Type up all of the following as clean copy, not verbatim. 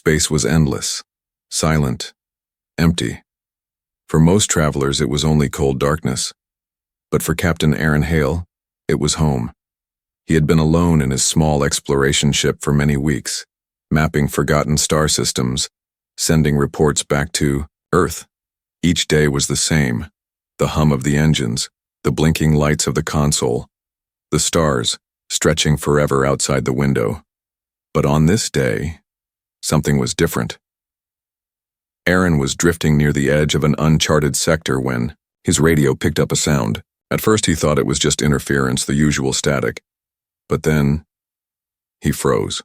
Space was endless, silent, empty. For most travelers, it was only cold darkness. But for Captain Aaron Hale, it was home. He had been alone in his small exploration ship for many weeks, mapping forgotten star systems, sending reports back to Earth. Each day was the same: the hum of the engines, the blinking lights of the console, the stars stretching forever outside the window. But on this day, something was different. Aaron was drifting near the edge of an uncharted sector when his radio picked up a sound. At first he thought it was just interference, the usual static. But then he froze.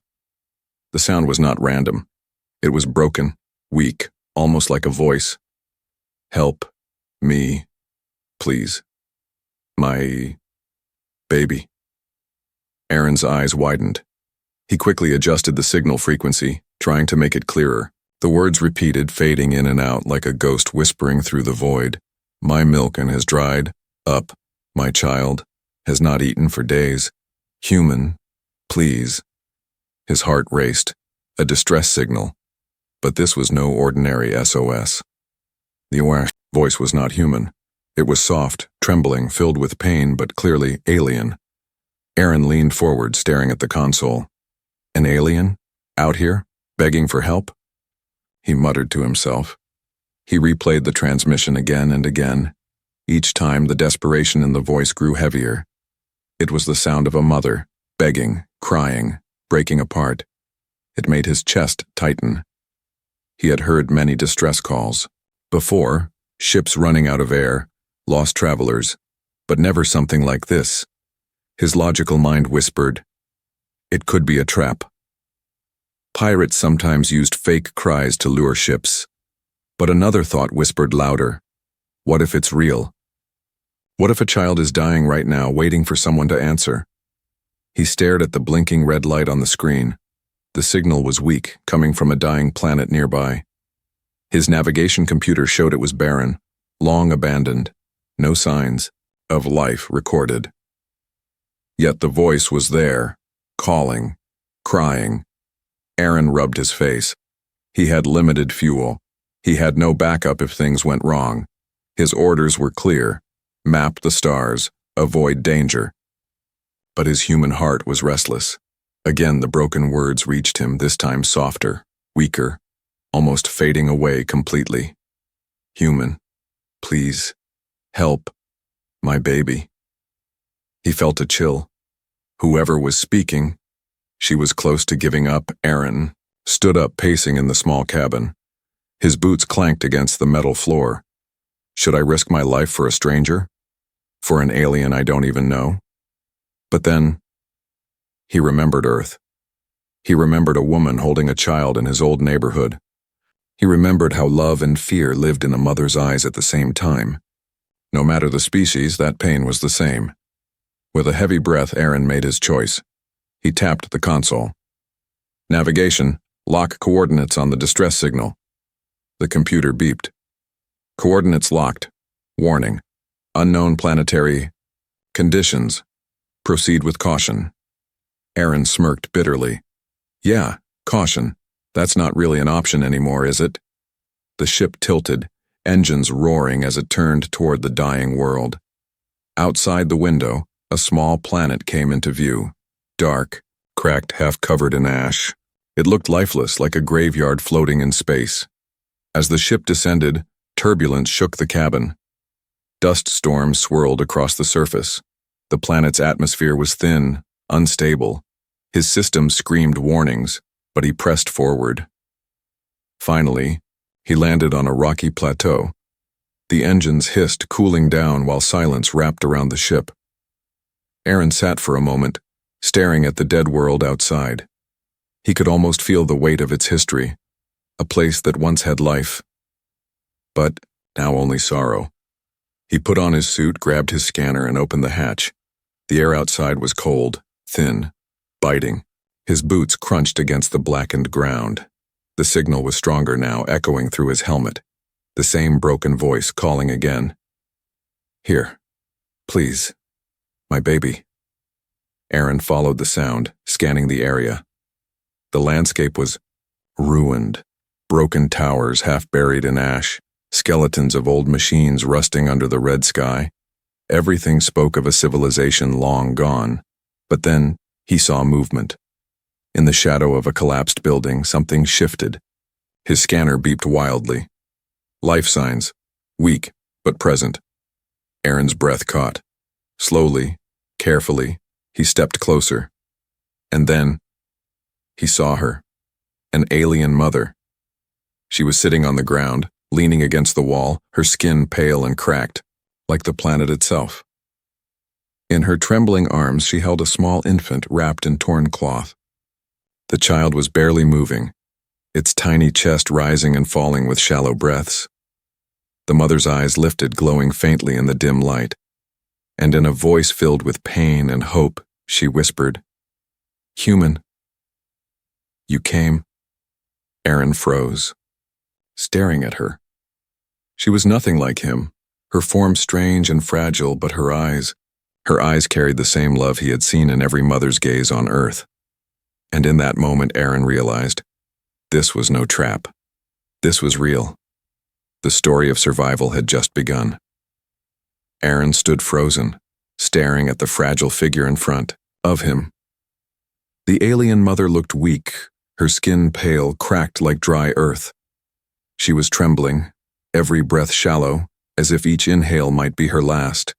The sound was not random. It was broken, weak, almost like a voice. "Help me, please. My baby." Aaron's eyes widened. He quickly adjusted the signal frequency, trying to make it clearer. The words repeated, fading in and out like a ghost whispering through the void. "My milk has dried up. My child has not eaten for days. Human, please." His heart raced, a distress signal. But this was no ordinary SOS. The voice was not human. It was soft, trembling, filled with pain, but clearly alien. Aaron leaned forward, staring at the console. An alien? Out here? Begging for help? He muttered to himself. He replayed the transmission again and again. Each time, the desperation in the voice grew heavier. It was the sound of a mother, begging, crying, breaking apart. It made his chest tighten. He had heard many distress calls. Before, ships running out of air, lost travelers, but never something like this. His logical mind whispered, it could be a trap. Pirates sometimes used fake cries to lure ships. But another thought whispered louder. What if it's real? What if a child is dying right now, waiting for someone to answer? He stared at the blinking red light on the screen. The signal was weak, coming from a dying planet nearby. His navigation computer showed it was barren, long abandoned, no signs of life recorded. Yet the voice was there, calling, crying. Aaron rubbed his face. He had limited fuel. He had no backup if things went wrong. His orders were clear: map the stars, avoid danger. But his human heart was restless. Again the broken words reached him, this time softer, weaker, almost fading away completely. Human, please, help, my baby. He felt a chill. Whoever was speaking, she was close to giving up. Aaron stood up, pacing in the small cabin. His boots clanked against the metal floor. Should I risk my life for a stranger? For an alien I don't even know? But then, he remembered Earth. He remembered a woman holding a child in his old neighborhood. He remembered how love and fear lived in a mother's eyes at the same time. No matter the species, that pain was the same. With a heavy breath, Aaron made his choice. He tapped the console. Navigation, lock coordinates on the distress signal. The computer beeped. Coordinates locked. Warning. Unknown planetary conditions. Proceed with caution. Aaron smirked bitterly. Yeah, caution. That's not really an option anymore, is it? The ship tilted, engines roaring as it turned toward the dying world. Outside the window, a small planet came into view. Dark, cracked, half-covered in ash. It looked lifeless, like a graveyard floating in space. As the ship descended, turbulence shook the cabin. Dust storms swirled across the surface. The planet's atmosphere was thin, unstable. His systems screamed warnings, but he pressed forward. Finally, he landed on a rocky plateau. The engines hissed, cooling down while silence wrapped around the ship. Aaron sat for a moment, staring at the dead world outside. He could almost feel the weight of its history, a place that once had life, but now only sorrow. He put on his suit, grabbed his scanner, and opened the hatch. The air outside was cold, thin, biting. His boots crunched against the blackened ground. The signal was stronger now, echoing through his helmet. The same broken voice calling again. Here, please, my baby. Aaron followed the sound, scanning the area. The landscape was ruined. Broken towers half buried in ash, skeletons of old machines rusting under the red sky. Everything spoke of a civilization long gone. But then he saw movement. In the shadow of a collapsed building, something shifted. His scanner beeped wildly. Life signs, weak but present. Aaron's breath caught. Slowly, carefully, he stepped closer. And then he saw her, an alien mother. She was sitting on the ground, leaning against the wall, her skin pale and cracked, like the planet itself. In her trembling arms, she held a small infant wrapped in torn cloth. The child was barely moving, its tiny chest rising and falling with shallow breaths. The mother's eyes lifted, glowing faintly in the dim light, and in a voice filled with pain and hope, she whispered, "Human, you came." Aaron froze, staring at her. She was nothing like him, her form strange and fragile, but her eyes carried the same love he had seen in every mother's gaze on earth. And in that moment, Aaron realized, this was no trap. This was real. The story of survival had just begun. Aaron stood frozen, staring at the fragile figure in front of him. The alien mother looked weak, her skin pale, cracked like dry earth. She was trembling, every breath shallow, as if each inhale might be her last.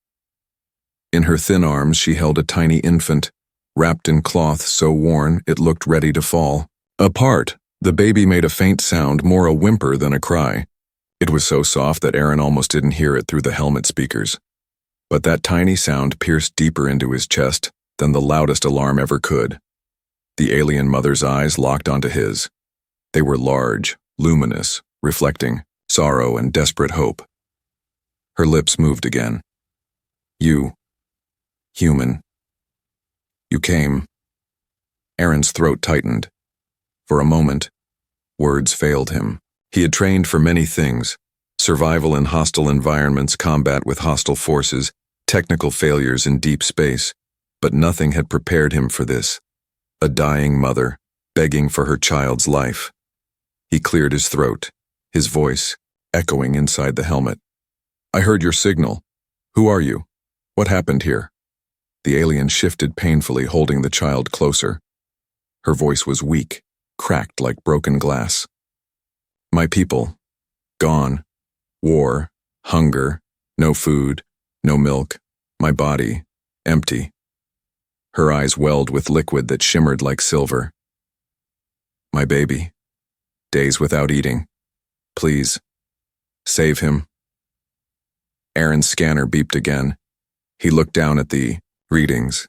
In her thin arms she held a tiny infant, wrapped in cloth so worn it looked ready to fall. Apart, the baby made a faint sound, more a whimper than a cry. It was so soft that Aaron almost didn't hear it through the helmet speakers. But that tiny sound pierced deeper into his chest than the loudest alarm ever could. The alien mother's eyes locked onto his. They were large, luminous, reflecting sorrow and desperate hope. Her lips moved again. "You, human. You came." Aaron's throat tightened. For a moment, words failed him. He had trained for many things: survival in hostile environments, combat with hostile forces, technical failures in deep space, but nothing had prepared him for this. A dying mother, begging for her child's life. He cleared his throat, his voice echoing inside the helmet. "I heard your signal. Who are you? What happened here?" The alien shifted painfully, holding the child closer. Her voice was weak, cracked like broken glass. "My people, gone. War, hunger, no food, no milk. My body, empty." Her eyes welled with liquid that shimmered like silver. "My baby, days without eating. Please, save him." Aaron's scanner beeped again. He looked down at the readings.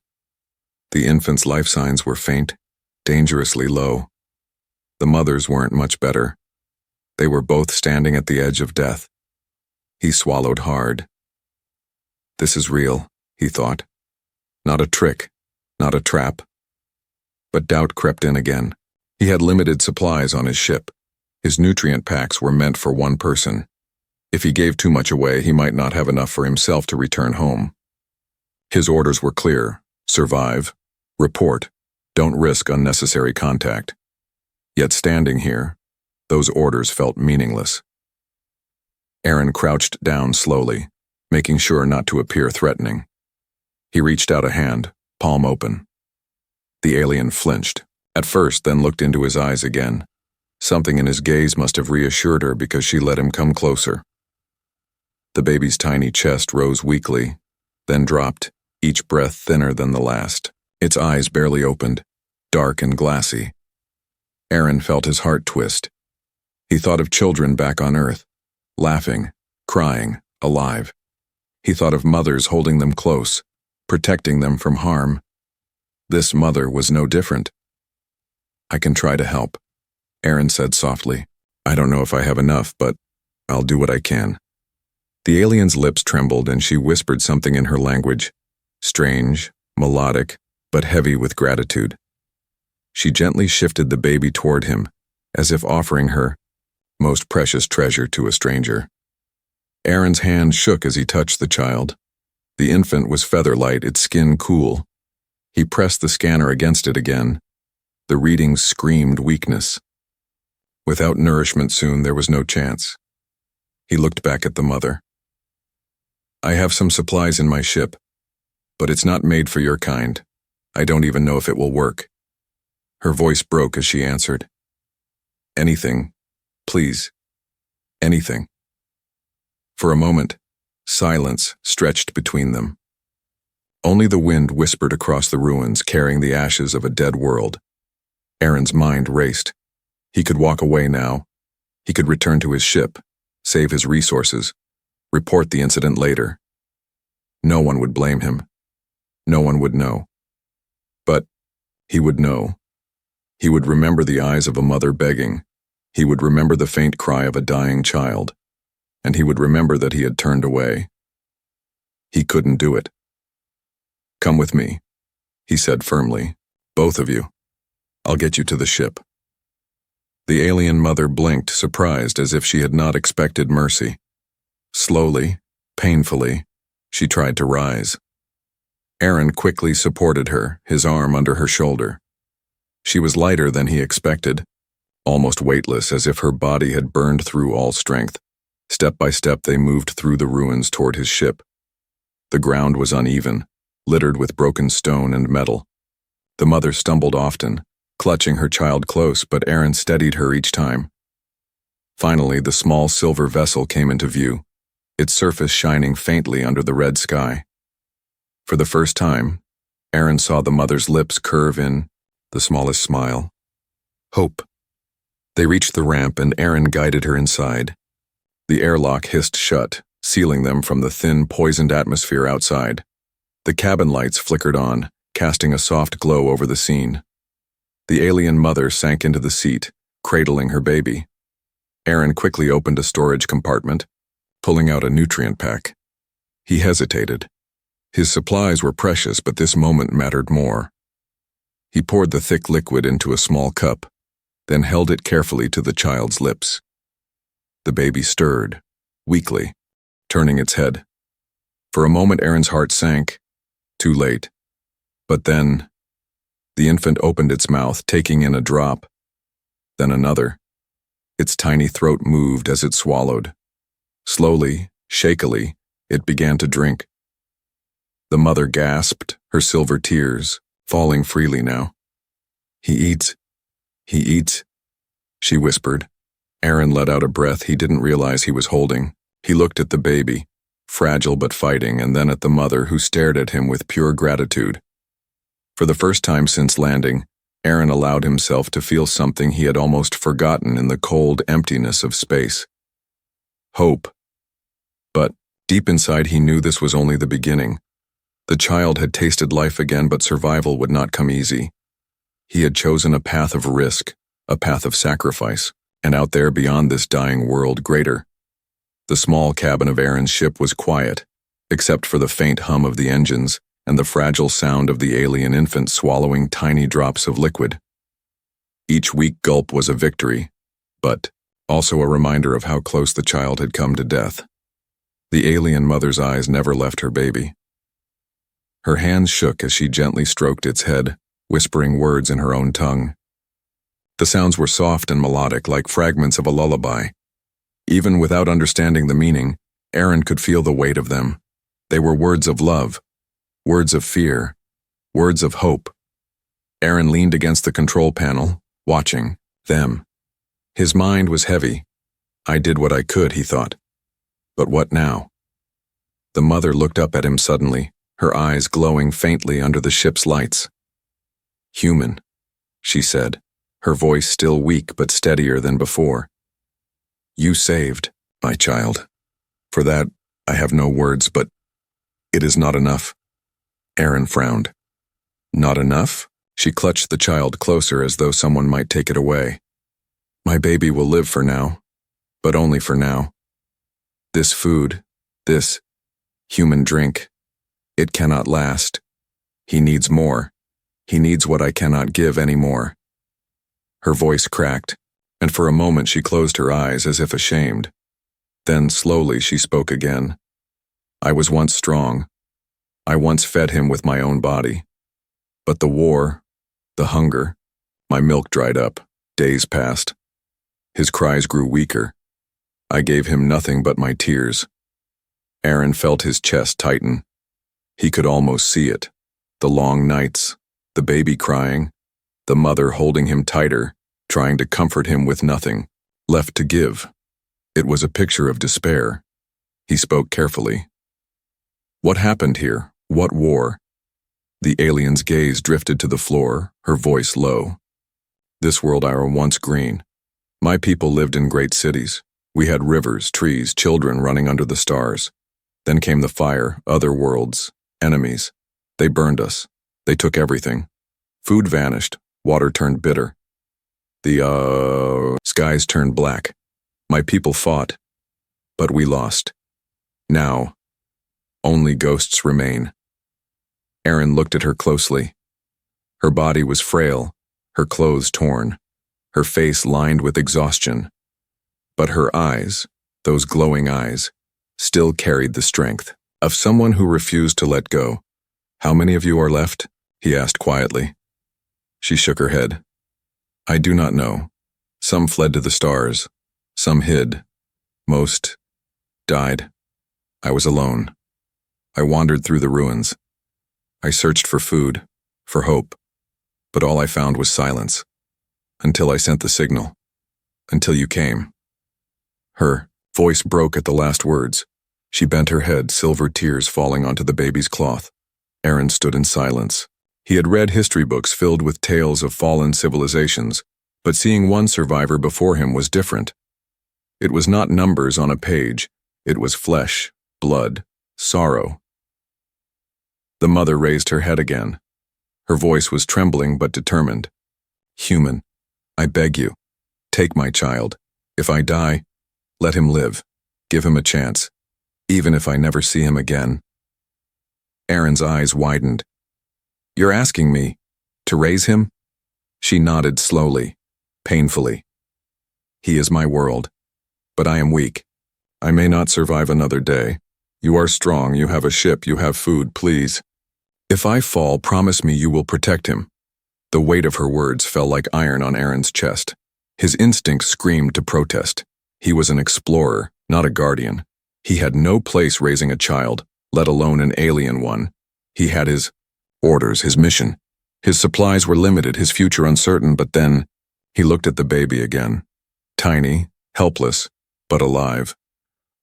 The infant's life signs were faint, dangerously low. The mother's weren't much better. They were both standing at the edge of death. He swallowed hard. This is real, he thought. Not a trick, not a trap. But doubt crept in again. He had limited supplies on his ship. His nutrient packs were meant for one person. If he gave too much away, he might not have enough for himself to return home. His orders were clear: survive, report, don't risk unnecessary contact. Yet standing here, those orders felt meaningless. Aaron crouched down slowly, making sure not to appear threatening. He reached out a hand, palm open. The alien flinched, at first, then looked into his eyes again. Something in his gaze must have reassured her because she let him come closer. The baby's tiny chest rose weakly, then dropped, each breath thinner than the last. Its eyes barely opened, dark and glassy. Aaron felt his heart twist. He thought of children back on Earth, laughing, crying, alive. He thought of mothers holding them close, protecting them from harm. This mother was no different. "I can try to help," Aaron said softly. "I don't know if I have enough, but I'll do what I can." The alien's lips trembled and she whispered something in her language, strange, melodic, but heavy with gratitude. She gently shifted the baby toward him, as if offering her most precious treasure to a stranger. Aaron's hand shook as he touched the child. The infant was feather-light, its skin cool. He pressed the scanner against it again. The readings screamed weakness. Without nourishment soon, there was no chance. He looked back at the mother. I have some supplies in my ship, but it's not made for your kind. I don't even know if it will work. Her voice broke as she answered. Anything, please. Anything. For a moment, silence stretched between them. Only the wind whispered across the ruins, carrying the ashes of a dead world. Aaron's mind raced. He could walk away now. He could return to his ship, save his resources, report the incident later. No one would blame him. No one would know. But he would know. He would remember the eyes of a mother begging. He would remember the faint cry of a dying child. And he would remember that he had turned away. He couldn't do it. Come with me, he said firmly. Both of you. I'll get you to the ship. The alien mother blinked, surprised, as if she had not expected mercy. Slowly, painfully, she tried to rise. Aaron quickly supported her, his arm under her shoulder. She was lighter than he expected, almost weightless, as if her body had burned through all strength. Step by step, they moved through the ruins toward his ship. The ground was uneven, littered with broken stone and metal. The mother stumbled often, clutching her child close, but Aaron steadied her each time. Finally, the small silver vessel came into view, its surface shining faintly under the red sky. For the first time, Aaron saw the mother's lips curve in the smallest smile. Hope. They reached the ramp and Aaron guided her inside. The airlock hissed shut, sealing them from the thin, poisoned atmosphere outside. The cabin lights flickered on, casting a soft glow over the scene. The alien mother sank into the seat, cradling her baby. Aaron quickly opened a storage compartment, pulling out a nutrient pack. He hesitated. His supplies were precious, but this moment mattered more. He poured the thick liquid into a small cup, then held it carefully to the child's lips. The baby stirred, weakly, turning its head. For a moment, Aaron's heart sank. Too late. But then, the infant opened its mouth, taking in a drop, then another. Its tiny throat moved as it swallowed. Slowly, shakily, it began to drink. The mother gasped, her silver tears falling freely now. He eats, she whispered. Aaron let out a breath he didn't realize he was holding. He looked at the baby, fragile but fighting, and then at the mother, who stared at him with pure gratitude. For the first time since landing, Aaron allowed himself to feel something he had almost forgotten in the cold emptiness of space. Hope. But deep inside he knew this was only the beginning. The child had tasted life again, but survival would not come easy. He had chosen a path of risk, a path of sacrifice, and out there beyond this dying world, greater. The small cabin of Aaron's ship was quiet, except for the faint hum of the engines and the fragile sound of the alien infant swallowing tiny drops of liquid. Each weak gulp was a victory, but also a reminder of how close the child had come to death. The alien mother's eyes never left her baby. Her hands shook as she gently stroked its head, whispering words in her own tongue. The sounds were soft and melodic, like fragments of a lullaby. Even without understanding the meaning, Aaron could feel the weight of them. They were words of love, words of fear, words of hope. Aaron leaned against the control panel, watching them. His mind was heavy. I did what I could, he thought. But what now? The mother looked up at him suddenly, her eyes glowing faintly under the ship's lights. Human, she said, her voice still weak but steadier than before. You saved, my child. For that, I have no words, but it is not enough. Aaron frowned. Not enough? She clutched the child closer as though someone might take it away. My baby will live for now, but only for now. This food, this human drink, it cannot last. He needs more. He needs what I cannot give anymore. Her voice cracked, and for a moment she closed her eyes as if ashamed. Then slowly she spoke again. I was once strong. I once fed him with my own body. But the war, the hunger, my milk dried up, days passed. His cries grew weaker. I gave him nothing but my tears. Aaron felt his chest tighten. He could almost see it. The long nights, the baby crying, the mother holding him tighter, trying to comfort him with nothing left to give. It was a picture of despair. He spoke carefully. What happened here? What war? The alien's gaze drifted to the floor, her voice low. This world I were once green. My people lived in great cities. We had rivers, trees, children running under the stars. Then came the fire, other worlds, enemies. They burned us. They took everything. Food vanished. Water turned bitter. The skies turned black. My people fought, but we lost. Now, only ghosts remain. Aaron looked at her closely. Her body was frail, her clothes torn, her face lined with exhaustion. But her eyes, those glowing eyes, still carried the strength of someone who refused to let go. How many of you are left? He asked quietly. She shook her head. I do not know. Some fled to the stars. Some hid. Most died. I was alone. I wandered through the ruins. I searched for food, for hope, but all I found was silence. Until I sent the signal. Until you came. Her voice broke at the last words. She bent her head, silver tears falling onto the baby's cloth. Aaron stood in silence. He had read history books filled with tales of fallen civilizations, but seeing one survivor before him was different. It was not numbers on a page. It was flesh, blood, sorrow. The mother raised her head again. Her voice was trembling but determined. Human, I beg you, take my child. If I die, let him live. Give him a chance, even if I never see him again. Aaron's eyes widened. You're asking me to raise him? She nodded slowly, painfully. He is my world, but I am weak. I may not survive another day. You are strong, you have a ship, you have food, please. If I fall, promise me you will protect him. The weight of her words fell like iron on Aaron's chest. His instincts screamed to protest. He was an explorer, not a guardian. He had no place raising a child, let alone an alien one. He had his orders, his mission. His supplies were limited, his future uncertain, but then he looked at the baby again. Tiny, helpless, but alive.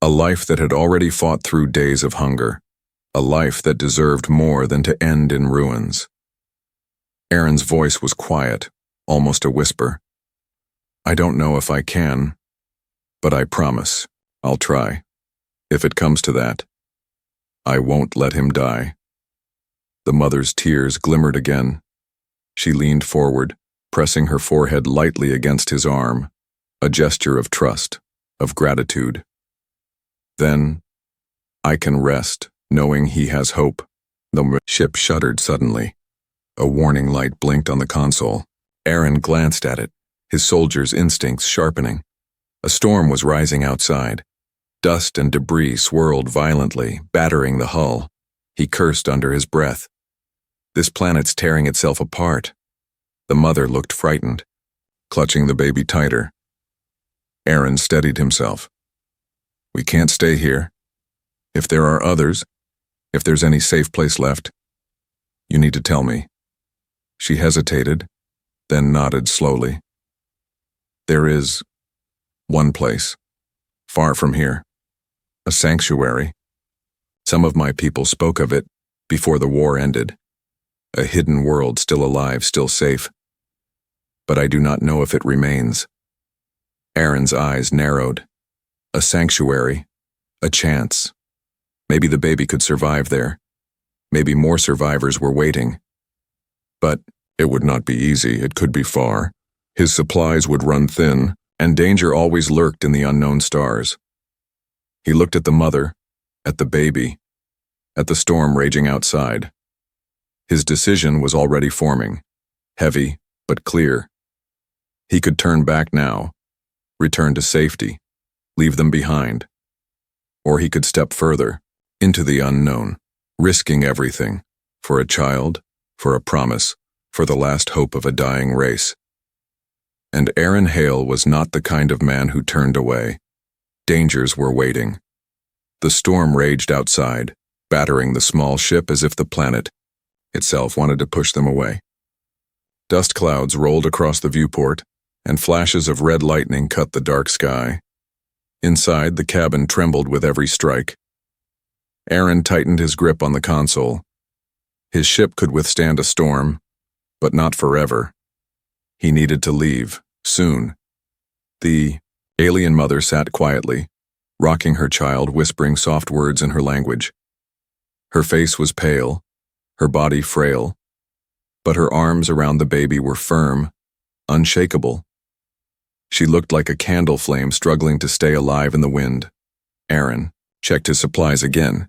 A life that had already fought through days of hunger. A life that deserved more than to end in ruins. Aaron's voice was quiet, almost a whisper. I don't know if I can, but I promise I'll try. If it comes to that, I won't let him die. The mother's tears glimmered again. She leaned forward, pressing her forehead lightly against his arm, a gesture of trust, of gratitude. Then, I can rest, knowing he has hope. The ship shuddered suddenly. A warning light blinked on the console. Aaron glanced at it, his soldier's instincts sharpening. A storm was rising outside. Dust and debris swirled violently, battering the hull. He cursed under his breath. This planet's tearing itself apart. The mother looked frightened, clutching the baby tighter. Aaron steadied himself. We can't stay here. If there are others, if there's any safe place left, you need to tell me. She hesitated, then nodded slowly. There is one place, far from here, a sanctuary. Some of my people spoke of it before the war ended. A hidden world still alive, still safe. But I do not know if it remains. Aaron's eyes narrowed. A sanctuary, a chance. Maybe the baby could survive there. Maybe more survivors were waiting. But it would not be easy, it could be far. His supplies would run thin, and danger always lurked in the unknown stars. He looked at the mother, at the baby, at the storm raging outside. His decision was already forming, heavy but clear. He could turn back now, return to safety, leave them behind. Or he could step further, into the unknown, risking everything, for a child, for a promise, for the last hope of a dying race. And Aaron Hale was not the kind of man who turned away. Dangers were waiting. The storm raged outside, battering the small ship as if the planet itself wanted to push them away. Dust clouds rolled across the viewport, and flashes of red lightning cut the dark sky. Inside, the cabin trembled with every strike. Aaron tightened his grip on the console. His ship could withstand a storm, but not forever. He needed to leave, soon. The alien mother sat quietly, rocking her child, whispering soft words in her language. Her face was pale, her body frail, but her arms around the baby were firm, unshakable. She looked like a candle flame struggling to stay alive in the wind. Aaron checked his supplies again.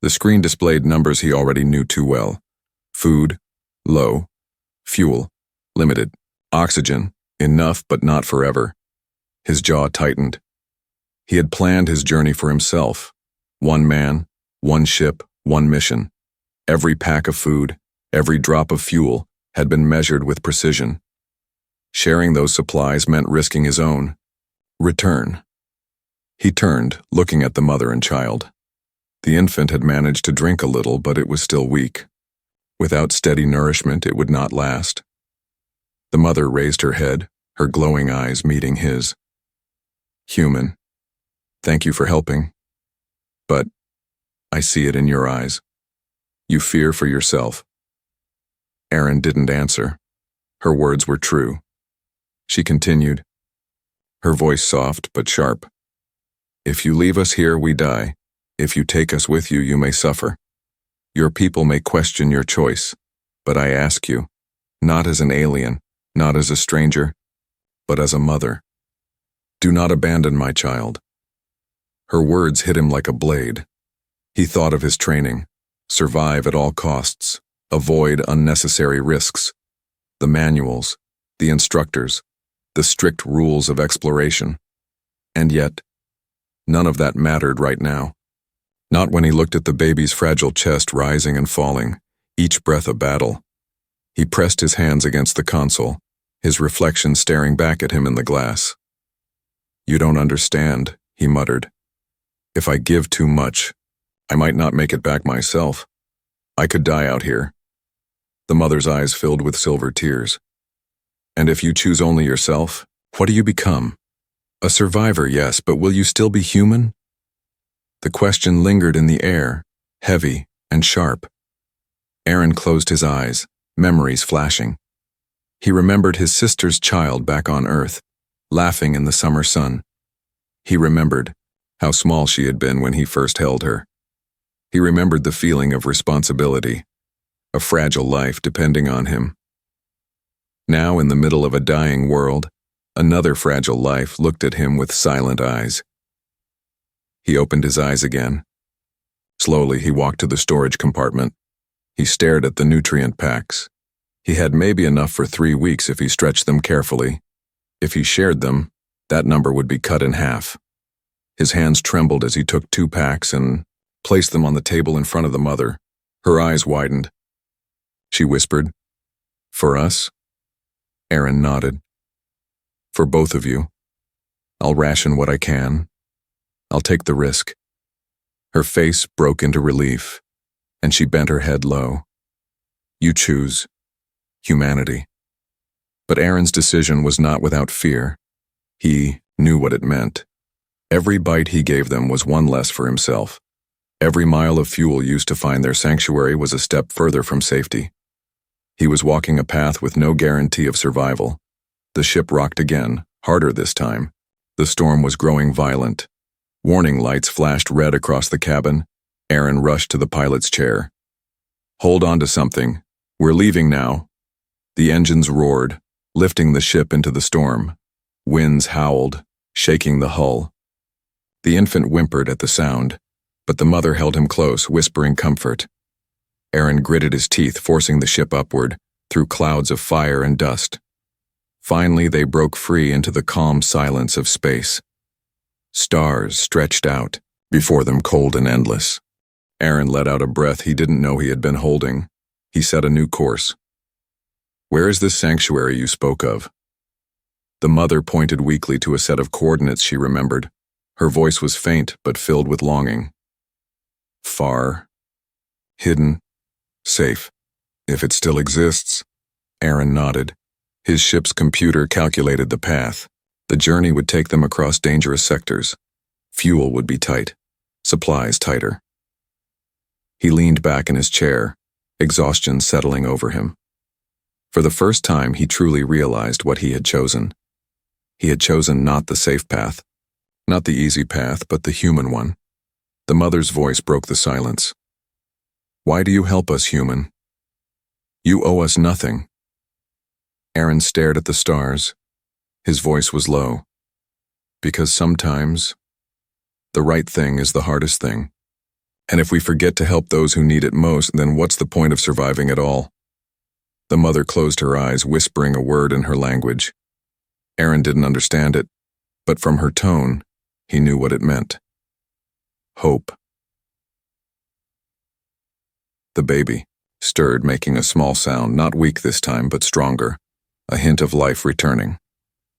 The screen displayed numbers he already knew too well. Food, low. Fuel, limited. Oxygen, enough but not forever. His jaw tightened. He had planned his journey for himself. One man, one ship, one mission. Every pack of food, every drop of fuel had been measured with precision. Sharing those supplies meant risking his own return. He turned, looking at the mother and child. The infant had managed to drink a little, but it was still weak. Without steady nourishment, it would not last. The mother raised her head, her glowing eyes meeting his. Human, thank you for helping. But I see it in your eyes. You fear for yourself. Aaron didn't answer. Her words were true. She continued, her voice soft but sharp. If you leave us here, we die. If you take us with you, you may suffer. Your people may question your choice, but I ask you, not as an alien, not as a stranger, but as a mother. Do not abandon my child. Her words hit him like a blade. He thought of his training. Survive at all costs. Avoid unnecessary risks. The manuals, the instructors, the strict rules of exploration. And yet, none of that mattered right now. Not when he looked at the baby's fragile chest rising and falling, each breath a battle. He pressed his hands against the console, his reflection staring back at him in the glass. You don't understand, he muttered. If I give too much, I might not make it back myself. I could die out here. The mother's eyes filled with silver tears. And if you choose only yourself, what do you become? A survivor, yes, but will you still be human? The question lingered in the air, heavy and sharp. Aaron closed his eyes, memories flashing. He remembered his sister's child back on Earth, laughing in the summer sun. He remembered how small she had been when he first held her. He remembered the feeling of responsibility, a fragile life depending on him. Now, in the middle of a dying world, another fragile life looked at him with silent eyes. He opened his eyes again. Slowly, he walked to the storage compartment. He stared at the nutrient packs. He had maybe enough for 3 weeks if he stretched them carefully. If he shared them, that number would be cut in half. His hands trembled as he took 2 packs and placed them on the table in front of the mother. Her eyes widened. She whispered, "For us?" Aaron nodded. "For both of you. I'll ration what I can. I'll take the risk." Her face broke into relief, and she bent her head low. You choose humanity. But Aaron's decision was not without fear. He knew what it meant. Every bite he gave them was one less for himself. Every mile of fuel used to find their sanctuary was a step further from safety. He was walking a path with no guarantee of survival. The ship rocked again, harder this time. The storm was growing violent. Warning lights flashed red across the cabin. Aaron rushed to the pilot's chair. "Hold on to something. We're leaving now." The engines roared, lifting the ship into the storm. Winds howled, shaking the hull. The infant whimpered at the sound, but the mother held him close, whispering comfort. Aaron gritted his teeth, forcing the ship upward, through clouds of fire and dust. Finally, they broke free into the calm silence of space. Stars stretched out before them, cold and endless. Aaron let out a breath he didn't know he had been holding. He set a new course. "Where is this sanctuary you spoke of?" The mother pointed weakly to a set of coordinates she remembered. Her voice was faint but filled with longing. Far. Hidden. Safe. If it still exists. Aaron nodded. His ship's computer calculated the path. The journey would take them across dangerous sectors. Fuel would be tight. Supplies tighter. He leaned back in his chair, exhaustion settling over him. For the first time, he truly realized what he had chosen. He had chosen not the safe path, not the easy path, but the human one. The mother's voice broke the silence. Why do you help us, human? You owe us nothing. Aaron stared at the stars. His voice was low. Because sometimes, the right thing is the hardest thing. And if we forget to help those who need it most, then what's the point of surviving at all? The mother closed her eyes, whispering a word in her language. Aaron didn't understand it, but from her tone, he knew what it meant. Hope. The baby stirred, making a small sound, not weak this time, but stronger, a hint of life returning.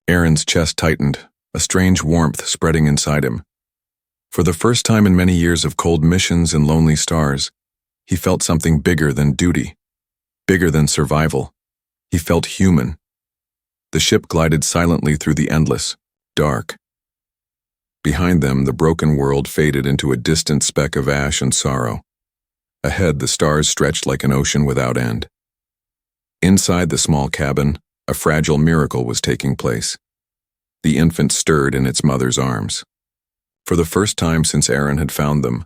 Aaron's chest tightened, a strange warmth spreading inside him. For the first time in many years of cold missions and lonely stars, he felt something bigger than duty, bigger than survival. He felt human. The ship glided silently through the endless, dark. Behind them, the broken world faded into a distant speck of ash and sorrow. Ahead, the stars stretched like an ocean without end. Inside the small cabin, a fragile miracle was taking place. The infant stirred in its mother's arms. For the first time since Aaron had found them,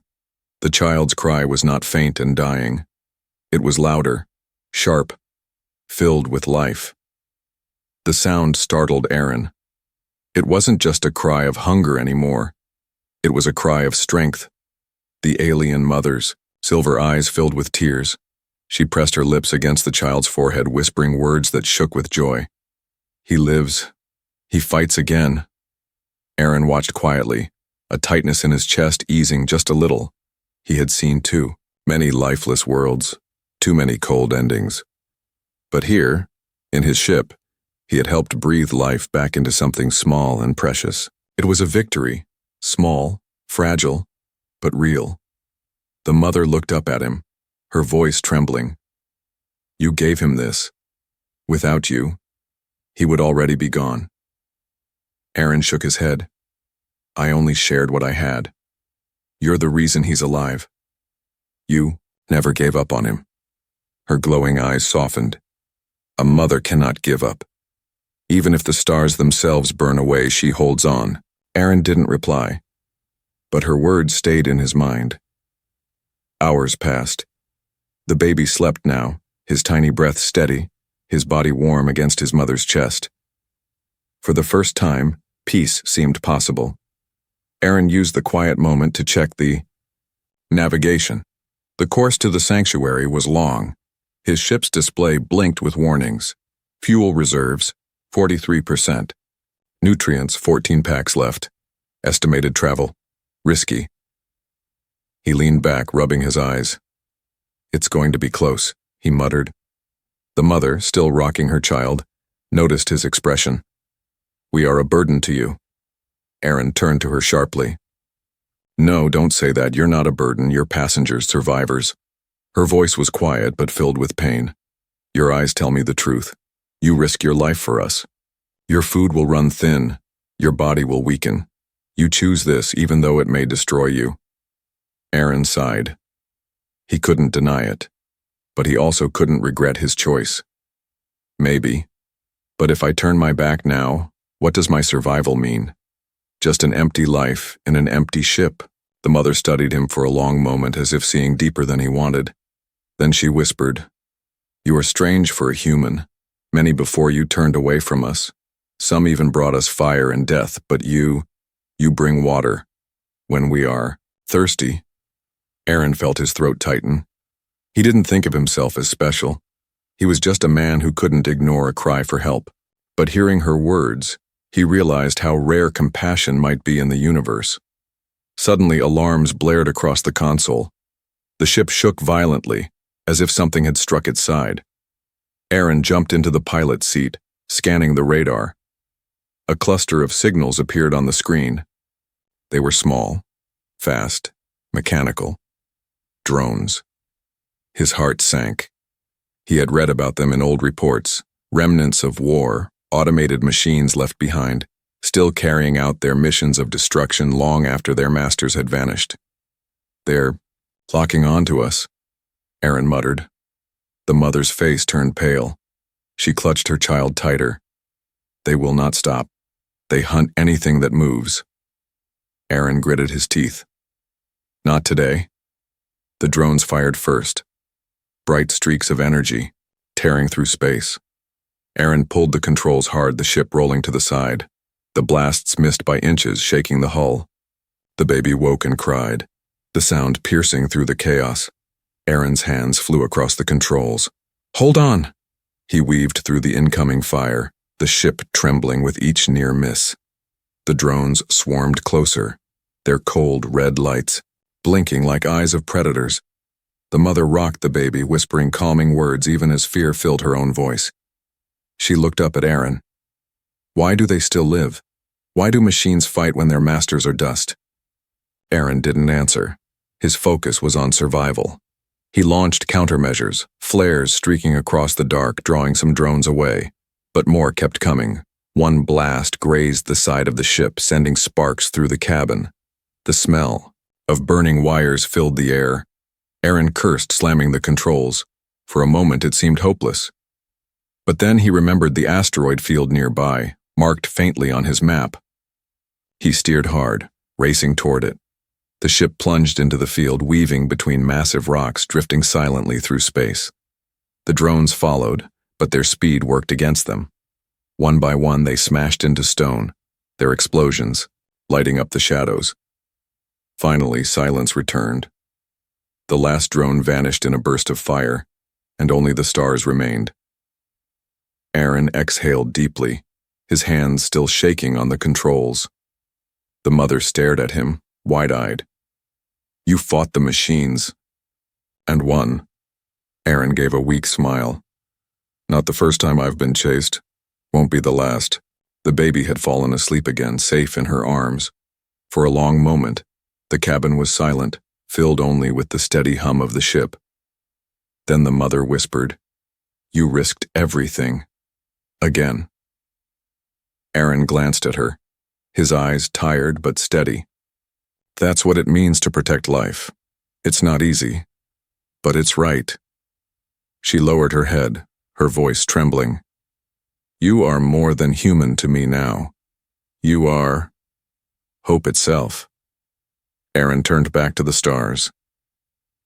the child's cry was not faint and dying. It was louder, sharp, filled with life. The sound startled Aaron. It wasn't just a cry of hunger anymore. It was a cry of strength. The alien mother's, silver eyes filled with tears. She pressed her lips against the child's forehead, whispering words that shook with joy. He lives. He fights again. Aaron watched quietly, a tightness in his chest easing just a little. He had seen too many lifeless worlds, too many cold endings. But here, in his ship, he had helped breathe life back into something small and precious. It was a victory, small, fragile, but real. The mother looked up at him, her voice trembling. You gave him this. Without you, he would already be gone. Aaron shook his head. I only shared what I had. You're the reason he's alive. You never gave up on him. Her glowing eyes softened. A mother cannot give up. Even if the stars themselves burn away, she holds on. Aaron didn't reply, but her words stayed in his mind. Hours passed. The baby slept now, his tiny breath steady, his body warm against his mother's chest. For the first time, peace seemed possible. Aaron used the quiet moment to check the navigation. The course to the sanctuary was long. His ship's display blinked with warnings. Fuel reserves, 43%. Nutrients, 14 packs left. Estimated travel, risky. He leaned back, rubbing his eyes. It's going to be close, he muttered. The mother, still rocking her child, noticed his expression. We are a burden to you. Aaron turned to her sharply. No, don't say that. You're not a burden. You're passengers, survivors. Her voice was quiet but filled with pain. Your eyes tell me the truth. You risk your life for us. Your food will run thin. Your body will weaken. You choose this even though it may destroy you. Aaron sighed. He couldn't deny it, but he also couldn't regret his choice. Maybe. But if I turn my back now, what does my survival mean? Just an empty life in an empty ship. The mother studied him for a long moment as if seeing deeper than he wanted. Then she whispered, You are strange for a human. Many before you turned away from us. Some even brought us fire and death, but you bring water. When we are thirsty. Aaron felt his throat tighten. He didn't think of himself as special. He was just a man who couldn't ignore a cry for help. But hearing her words, he realized how rare compassion might be in the universe. Suddenly, alarms blared across the console. The ship shook violently, as if something had struck its side. Aaron jumped into the pilot's seat, scanning the radar. A cluster of signals appeared on the screen. They were small, fast, mechanical. Drones. His heart sank. He had read about them in old reports, remnants of war, automated machines left behind, still carrying out their missions of destruction long after their masters had vanished. "They're locking on to us," Aaron muttered. The mother's face turned pale. She clutched her child tighter. "They will not stop. They hunt anything that moves." Aaron gritted his teeth. "Not today." The drones fired first. Bright streaks of energy, tearing through space. Aaron pulled the controls hard, the ship rolling to the side. The blasts missed by inches, shaking the hull. The baby woke and cried, the sound piercing through the chaos. Aaron's hands flew across the controls. "Hold on!" He weaved through the incoming fire, the ship trembling with each near miss. The drones swarmed closer, their cold red lights blinking like eyes of predators. The mother rocked the baby, whispering calming words even as fear filled her own voice. She looked up at Aaron. "Why do they still live? Why do machines fight when their masters are dust?" Aaron didn't answer. His focus was on survival. He launched countermeasures, flares streaking across the dark, drawing some drones away. But more kept coming. One blast grazed the side of the ship, sending sparks through the cabin. The smell of burning wires filled the air. Aaron cursed, slamming the controls. For a moment it seemed hopeless. But then he remembered the asteroid field nearby, marked faintly on his map. He steered hard, racing toward it. The ship plunged into the field, weaving between massive rocks, drifting silently through space. The drones followed, but their speed worked against them. One by one they smashed into stone, their explosions lighting up the shadows. Finally, silence returned. The last drone vanished in a burst of fire, and only the stars remained. Aaron exhaled deeply, his hands still shaking on the controls. The mother stared at him, wide-eyed. "You fought the machines." "And won." Aaron gave a weak smile. "Not the first time I've been chased. Won't be the last." The baby had fallen asleep again, safe in her arms. For a long moment, the cabin was silent, filled only with the steady hum of the ship. Then the mother whispered, "You risked everything." Again. Aaron glanced at her, his eyes tired but steady. "That's what it means to protect life. It's not easy, but it's right." She lowered her head, her voice trembling. "You are more than human to me now. You are hope itself." Aaron turned back to the stars.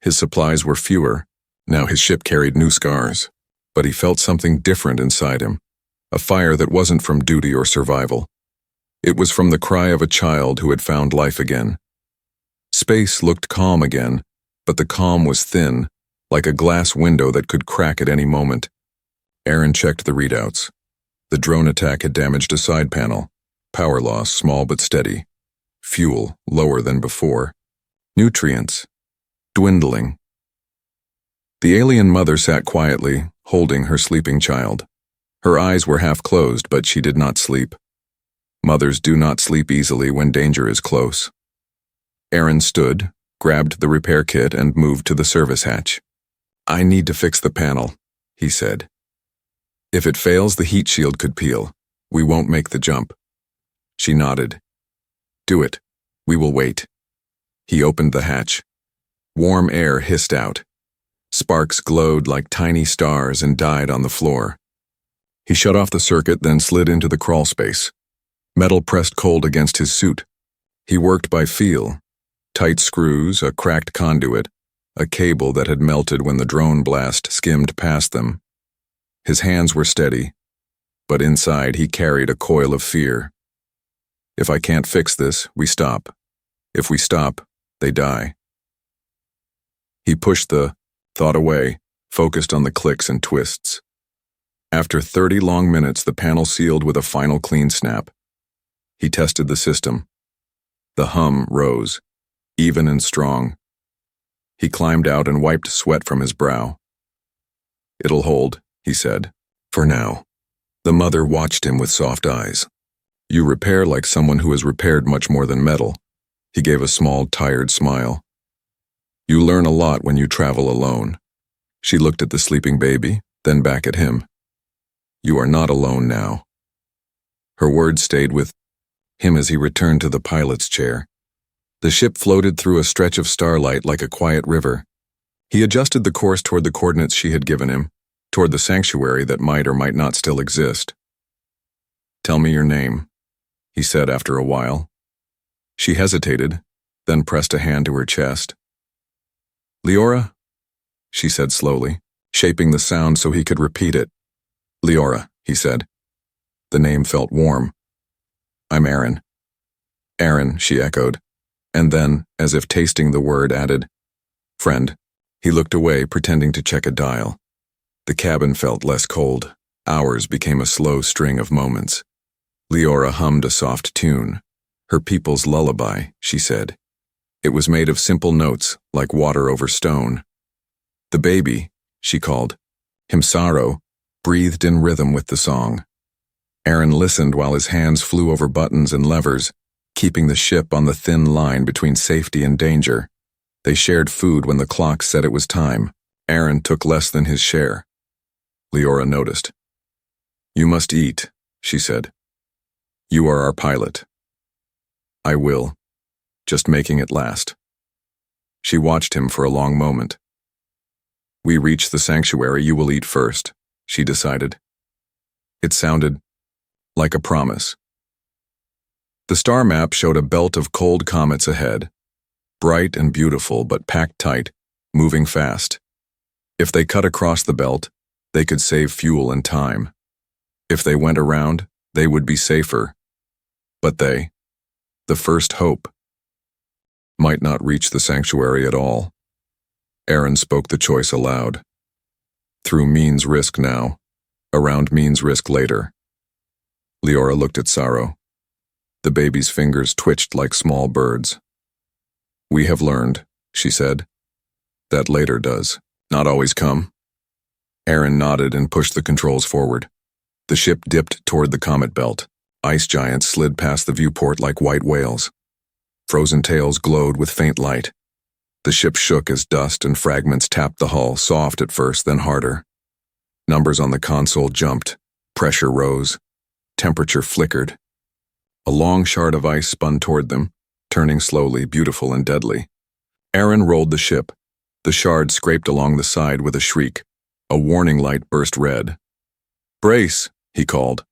His supplies were fewer. Now his ship carried new scars. But he felt something different inside him, a fire that wasn't from duty or survival. It was from the cry of a child who had found life again. Space looked calm again, but the calm was thin, like a glass window that could crack at any moment. Aaron checked the readouts. The drone attack had damaged a side panel. Power loss, small but steady. Fuel, lower than before. Nutrients, dwindling. The alien mother sat quietly, holding her sleeping child. Her eyes were half closed, but she did not sleep. Mothers do not sleep easily when danger is close. Aaron stood, grabbed the repair kit, and moved to the service hatch. "I need to fix the panel," he said. "If it fails, the heat shield could peel. We won't make the jump." She nodded. "Do it. We will wait." He opened the hatch. Warm air hissed out. Sparks glowed like tiny stars and died on the floor. He shut off the circuit, then slid into the crawl space. Metal pressed cold against his suit. He worked by feel. Tight screws, a cracked conduit, a cable that had melted when the drone blast skimmed past them. His hands were steady, but inside he carried a coil of fear. If I can't fix this, we stop. If we stop, they die. He pushed the thought away, focused on the clicks and twists. After 30 long minutes, the panel sealed with a final clean snap. He tested the system. The hum rose, even and strong. He climbed out and wiped sweat from his brow. "It'll hold," he said. "For now." The mother watched him with soft eyes. You repair like someone who has repaired much more than metal. He gave a small, tired smile. You learn a lot when you travel alone. She looked at the sleeping baby, then back at him. You are not alone now. Her words stayed with him as he returned to the pilot's chair. The ship floated through a stretch of starlight like a quiet river. He adjusted the course toward the coordinates she had given him, toward the sanctuary that might or might not still exist. Tell me your name, he said after a while. She hesitated, then pressed a hand to her chest. Leora, she said slowly, shaping the sound so he could repeat it. Leora, he said. The name felt warm. I'm Aaron. Aaron, she echoed, and then, as if tasting the word, added, Friend. He looked away, pretending to check a dial. The cabin felt less cold. Hours became a slow string of moments. Leora hummed a soft tune. Her people's lullaby, she said. It was made of simple notes, like water over stone. The baby, she called, Himsaro, breathed in rhythm with the song. Aaron listened while his hands flew over buttons and levers, keeping the ship on the thin line between safety and danger. They shared food when the clock said it was time. Aaron took less than his share. Leora noticed. You must eat, she said. You are our pilot. I will. Just making it last. She watched him for a long moment. We reach the sanctuary, you will eat first, she decided. It sounded like a promise. The star map showed a belt of cold comets ahead, bright and beautiful but packed tight, moving fast. If they cut across the belt, they could save fuel and time. If they went around, they would be safer. But they, the first hope, might not reach the sanctuary at all. Aaron spoke the choice aloud. Through means risk now, around means risk later. Leora looked at Saro. The baby's fingers twitched like small birds. We have learned, she said. That later does not always come. Aaron nodded and pushed the controls forward. The ship dipped toward the comet belt. Ice giants slid past the viewport like white whales. Frozen tails glowed with faint light. The ship shook as dust and fragments tapped the hull, soft at first, then harder. Numbers on the console jumped. Pressure rose. Temperature flickered. A long shard of ice spun toward them, turning slowly, beautiful and deadly. Aaron rolled the ship. The shard scraped along the side with a shriek. A warning light burst red. Brace, he called.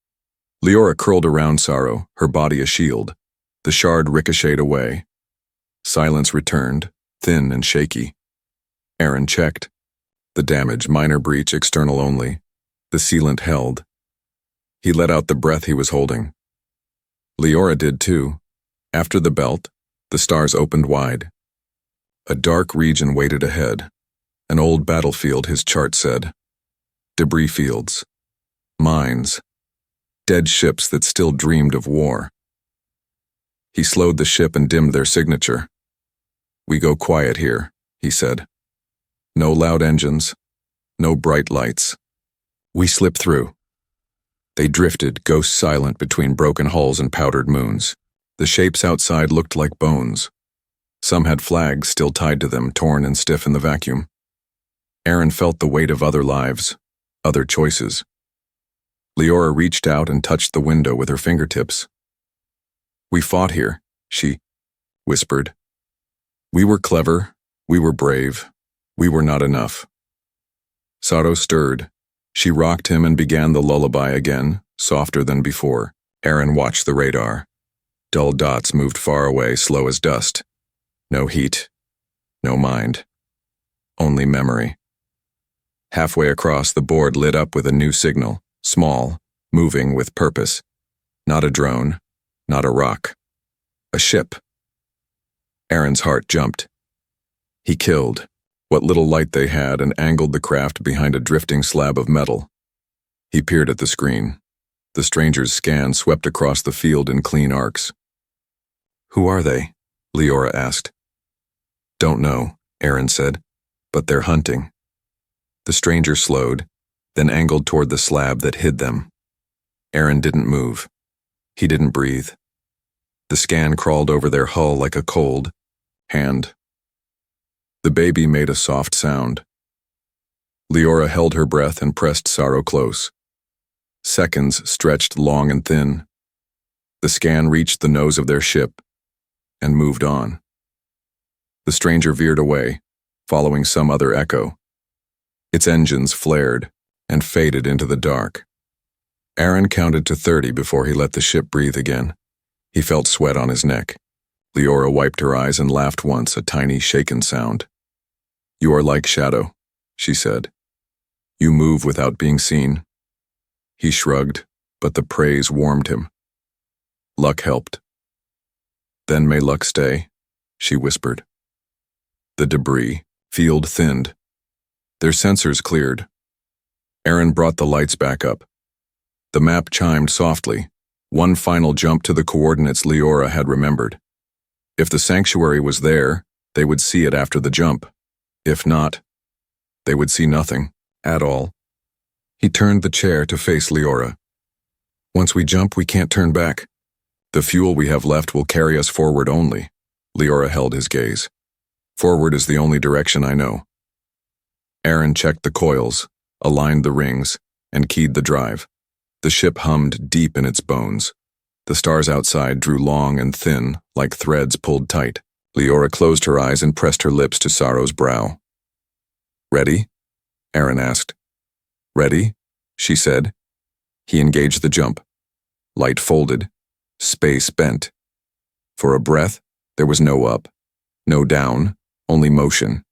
Leora curled around Saro, her body a shield. The shard ricocheted away. Silence returned, thin and shaky. Aaron checked. The damage, minor breach, external only. The sealant held. He let out the breath he was holding. Leora did too. After the belt, the stars opened wide. A dark region waited ahead. An old battlefield, his chart said. Debris fields. Mines. Dead ships that still dreamed of war. He slowed the ship and dimmed their signature. We go quiet here, he said. No loud engines. No bright lights. We slip through. They drifted, ghost silent between broken hulls and powdered moons. The shapes outside looked like bones. Some had flags still tied to them, torn and stiff in the vacuum. Aaron felt the weight of other lives, other choices. Leora reached out and touched the window with her fingertips. We fought here, she whispered. We were clever, we were brave, we were not enough. Saro stirred. She rocked him and began the lullaby again, softer than before. Aaron watched the radar. Dull dots moved far away, slow as dust. No heat, no mind, only memory. Halfway across, the board lit up with a new signal, small, moving with purpose. Not a drone, not a rock. A ship. Aaron's heart jumped. He killed what little light they had and angled the craft behind a drifting slab of metal. He peered at the screen. The stranger's scan swept across the field in clean arcs. Who are they? Leora asked. Don't know, Aaron said, but they're hunting. The stranger slowed, then angled toward the slab that hid them. Aaron didn't move. He didn't breathe. The scan crawled over their hull like a cold hand. The baby made a soft sound. Leora held her breath and pressed Saro close. Seconds stretched long and thin. The scan reached the nose of their ship and moved on. The stranger veered away, following some other echo. Its engines flared and faded into the dark. Aaron counted to 30 before he let the ship breathe again. He felt sweat on his neck. Leora wiped her eyes and laughed once, a tiny shaken sound. "You are like Shadow," she said. "You move without being seen." He shrugged, but the praise warmed him. Luck helped. "Then may luck stay," she whispered. The debris field thinned. Their sensors cleared. Aaron brought the lights back up. The map chimed softly, one final jump to the coordinates Leora had remembered. If the sanctuary was there, they would see it after the jump. If not, they would see nothing at all. He turned the chair to face Leora. "Once we jump, we can't turn back. The fuel we have left will carry us forward only." Leora held his gaze. "Forward is the only direction I know." Aaron checked the coils, aligned the rings, and keyed the drive. The ship hummed deep in its bones. The stars outside drew long and thin, like threads pulled tight. Leora closed her eyes and pressed her lips to Saro's brow. "Ready?" Aaron asked. "Ready," she said. He engaged the jump. Light folded, space bent. For a breath, there was no up, no down, only motion.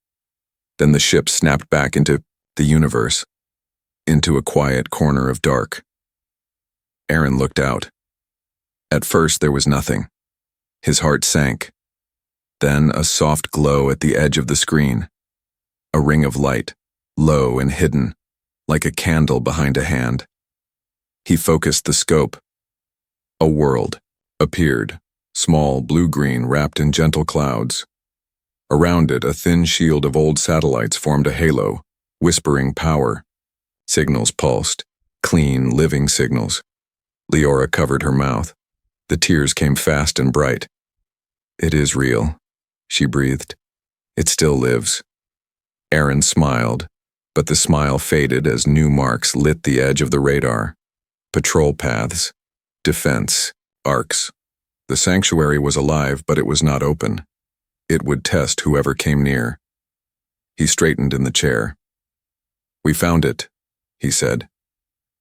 Then the ship snapped back into the universe, into a quiet corner of dark. Aaron looked out. At first there was nothing. His heart sank. Then a soft glow at the edge of the screen. A ring of light, low and hidden, like a candle behind a hand. He focused the scope. A world appeared, small, blue-green, wrapped in gentle clouds. Around it, a thin shield of old satellites formed a halo, whispering power. Signals pulsed, clean, living signals. Leora covered her mouth. The tears came fast and bright. "It is real," she breathed. "It still lives." Aaron smiled, but the smile faded as new marks lit the edge of the radar. Patrol paths, defense, arcs. The sanctuary was alive, but it was not open. It would test whoever came near. He straightened in the chair. "We found it," he said.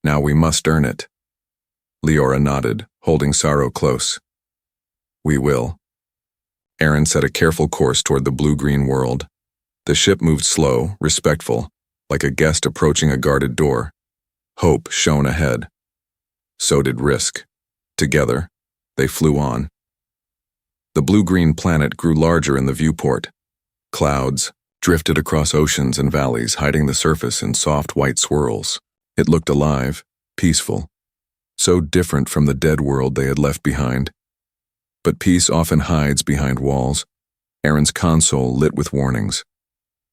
"Now we must earn it." Leora nodded, holding Saro close. "We will." Aaron set a careful course toward the blue-green world. The ship moved slow, respectful, like a guest approaching a guarded door. Hope shone ahead. So did risk. Together, they flew on. The blue-green planet grew larger in the viewport. Clouds drifted across oceans and valleys, hiding the surface in soft white swirls. It looked alive, peaceful, so different from the dead world they had left behind. But peace often hides behind walls. Aaron's console lit with warnings.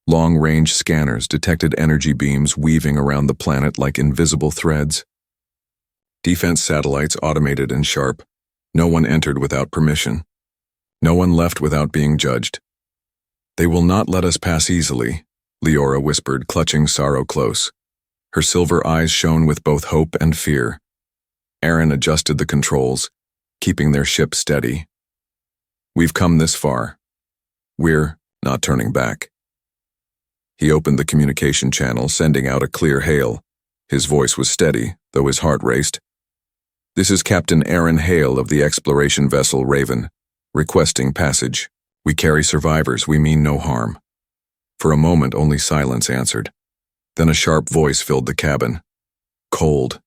Long-range scanners detected energy beams weaving around the planet like invisible threads. Defense satellites automated and sharp. No one entered without permission. No one left without being judged. "They will not let us pass easily," Leora whispered, clutching Saro close. Her silver eyes shone with both hope and fear. Aaron adjusted the controls, keeping their ship steady. "We've come this far. We're not turning back." He opened the communication channel, sending out a clear hail. His voice was steady, though his heart raced. "This is Captain Aaron Hale of the exploration vessel Raven, requesting passage. We carry survivors, we mean no harm." For a moment, only silence answered. Then a sharp voice filled the cabin. Cold.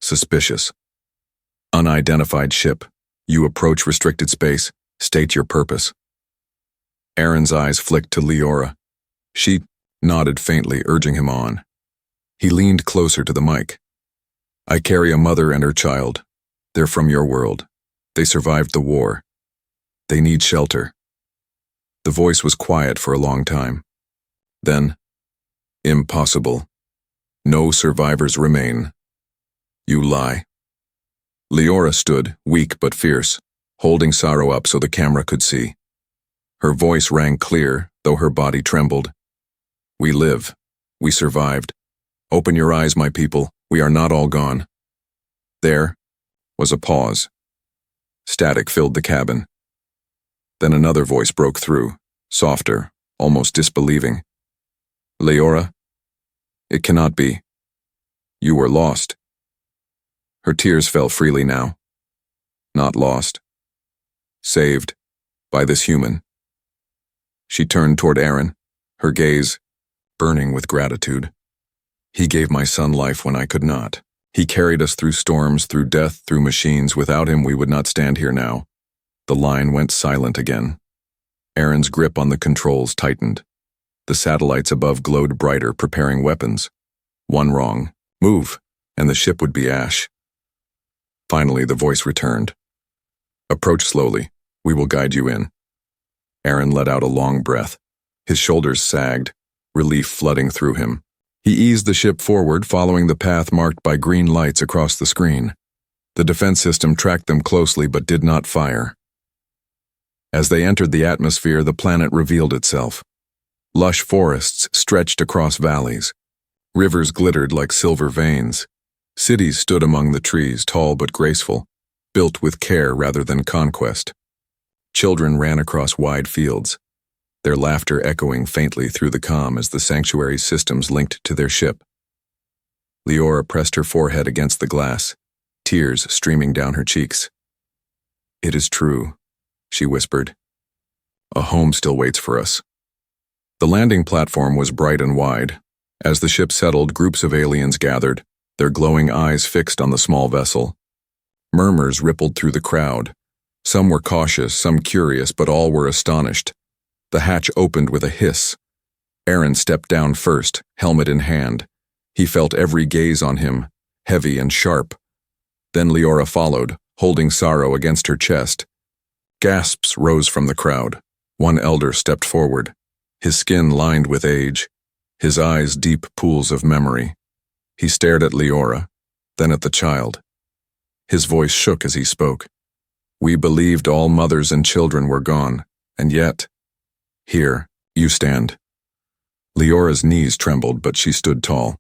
Suspicious. "Unidentified ship. You approach restricted space. State your purpose." Aaron's eyes flicked to Leora. She nodded faintly, urging him on. He leaned closer to the mic. "I carry a mother and her child. They're from your world. They survived the war. They need shelter." The voice was quiet for a long time. Then, "Impossible. No survivors remain. You lie." Leora stood, weak but fierce, holding Saro up so the camera could see. Her voice rang clear, though her body trembled. "We live. We survived. Open your eyes, my people. We are not all gone." There was a pause. Static filled the cabin. Then another voice broke through, softer, almost disbelieving. "Leora, it cannot be. You were lost." Her tears fell freely now. Not lost. Saved. By this human. She turned toward Aaron, her gaze burning with gratitude. "He gave my son life when I could not. He carried us through storms, through death, through machines. Without him, we would not stand here now." The line went silent again. Aaron's grip on the controls tightened. The satellites above glowed brighter, preparing weapons. One wrong, move, and the ship would be ash. Finally, the voice returned. "Approach slowly. We will guide you in." Aaron let out a long breath. His shoulders sagged, relief flooding through him. He eased the ship forward, following the path marked by green lights across the screen. The defense system tracked them closely but did not fire. As they entered the atmosphere, the planet revealed itself. Lush forests stretched across valleys. Rivers glittered like silver veins. Cities stood among the trees, tall but graceful, built with care rather than conquest. Children ran across wide fields, their laughter echoing faintly through the calm as the sanctuary's systems linked to their ship. Leora pressed her forehead against the glass, tears streaming down her cheeks. "It is true," she whispered. "A home still waits for us." The landing platform was bright and wide. As the ship settled, groups of aliens gathered, their glowing eyes fixed on the small vessel. Murmurs rippled through the crowd. Some were cautious, some curious, but all were astonished. The hatch opened with a hiss. Aaron stepped down first, helmet in hand. He felt every gaze on him, heavy and sharp. Then Leora followed, holding Saro against her chest. Gasps rose from the crowd. One elder stepped forward, his skin lined with age, his eyes deep pools of memory. He stared at Leora, then at the child. His voice shook as he spoke. "We believed all mothers and children were gone, and yet, here, you stand." Leora's knees trembled, but she stood tall.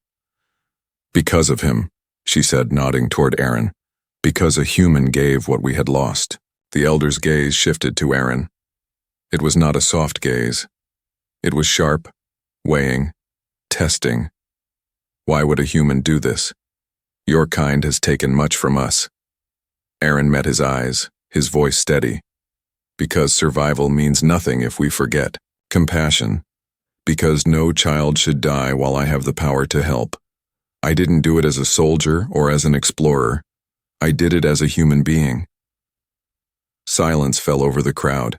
"Because of him," she said, nodding toward Aaron. "Because a human gave what we had lost." The elder's gaze shifted to Aaron. It was not a soft gaze. It was sharp, weighing, testing. "Why would a human do this? Your kind has taken much from us." Aaron met his eyes, his voice steady. "Because survival means nothing if we forget. Compassion. Because no child should die while I have the power to help. I didn't do it as a soldier or as an explorer. I did it as a human being." Silence fell over the crowd.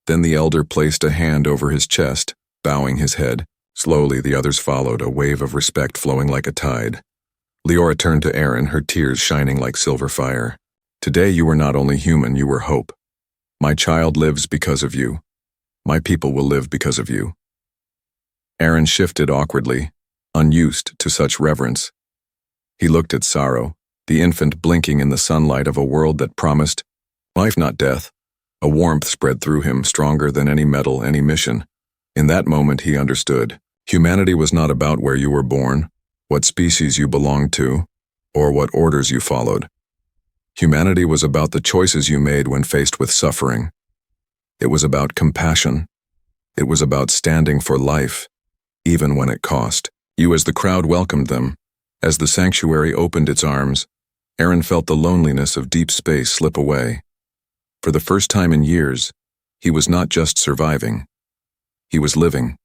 Then the elder placed a hand over his chest, bowing his head. Slowly the others followed, a wave of respect flowing like a tide. Leora turned to Aaron, her tears shining like silver fire. "Today you were not only human, you were hope. My child lives because of you. My people will live because of you." Aaron shifted awkwardly, unused to such reverence. He looked at Saro, the infant blinking in the sunlight of a world that promised life, not death. A warmth spread through him, stronger than any medal, any mission. In that moment he understood. Humanity was not about where you were born, what species you belonged to, or what orders you followed. Humanity was about the choices you made when faced with suffering. It was about compassion. It was about standing for life, even when it cost. As the crowd welcomed them, as the sanctuary opened its arms, Aaron felt the loneliness of deep space slip away. For the first time in years, he was not just surviving. He was living.